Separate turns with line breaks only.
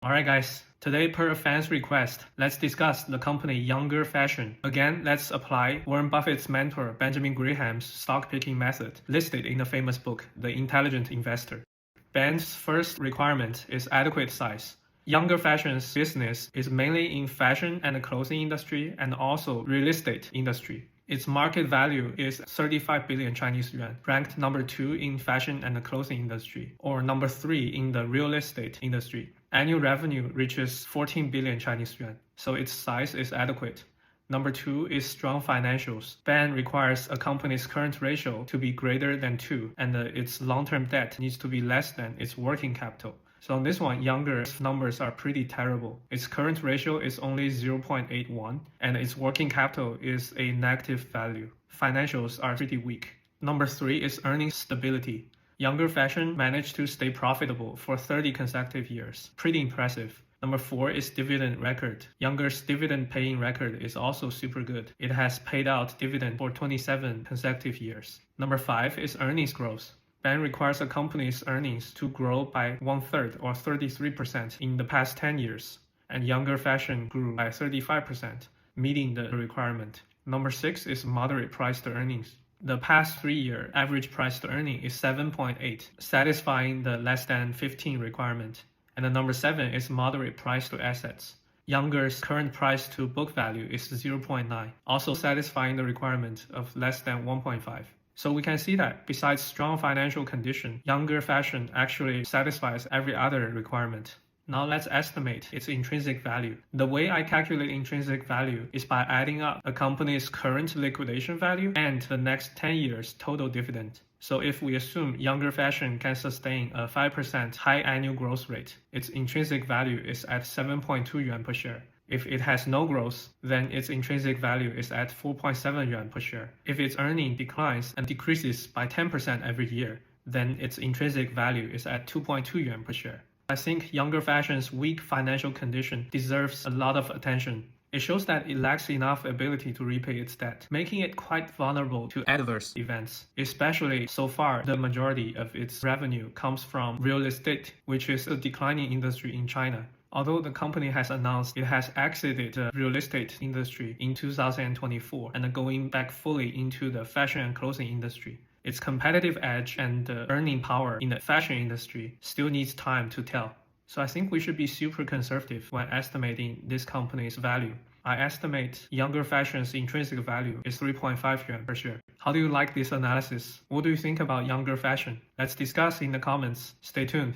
Alright guys, today per a fan's request, let's discuss the company Youngor Fashion. Again, let's apply Warren Buffett's mentor Benjamin Graham's stock picking method listed in the famous book, The Intelligent Investor. Ben's first requirement is adequate size. Youngor Fashion's business is mainly in fashion and the clothing industry and also real estate industry. Its market value is 35 billion Chinese yuan, ranked number 2 in fashion and the clothing industry, or number 3 in the real estate industry. Annual revenue reaches 14 billion Chinese yuan, so its size is adequate. Number 2 is strong financials. Ben requires a company's current ratio to be greater than 2, and its long-term debt needs to be less than its working capital. So on this one, Youngor's numbers are pretty terrible. Its current ratio is only 0.81, and its working capital is a negative value. Financials are pretty weak. Number 3 is earnings stability. Youngor Fashion managed to stay profitable for 30 consecutive years. Pretty impressive. Number 4 is dividend record. Youngor's dividend paying record is also super good. It has paid out dividend for 27 consecutive years. Number 5 is earnings growth. Ben requires a company's earnings to grow by 1/3 or 33% in the past 10 years, and Youngor Fashion grew by 35%, meeting the requirement. Number 6 is moderate price to earnings. The past 3-year average price to earning is 7.8, satisfying the less than 15 requirement. And the number 7 is moderate price to assets. Youngor's current price to book value is 0.9, also satisfying the requirement of less than 1.5. So we can see that besides strong financial condition, Youngor Fashion actually satisfies every other requirement. Now let's estimate its intrinsic value. The way I calculate intrinsic value is by adding up a company's current liquidation value and the next 10 years total dividend. So if we assume Youngor Fashion can sustain a 5% high annual growth rate, its intrinsic value is at 7.2 yuan per share. If it has no growth, then its intrinsic value is at 4.7 yuan per share. If its earning declines and decreases by 10% every year, then its intrinsic value is at 2.2 yuan per share. I think Youngor Fashion's weak financial condition deserves a lot of attention. It shows that it lacks enough ability to repay its debt, making it quite vulnerable to adverse events. Especially so far, the majority of its revenue comes from real estate, which is a declining industry in China. Although the company has announced it has exited the real estate industry in 2024 and going back fully into the fashion and clothing industry, its competitive edge and earning power in the fashion industry still needs time to tell. So I think we should be super conservative when estimating this company's value. I estimate Youngor Fashion's intrinsic value is 3.5 yuan per share. How do you like this analysis? What do you think about Youngor Fashion? Let's discuss in the comments. Stay tuned.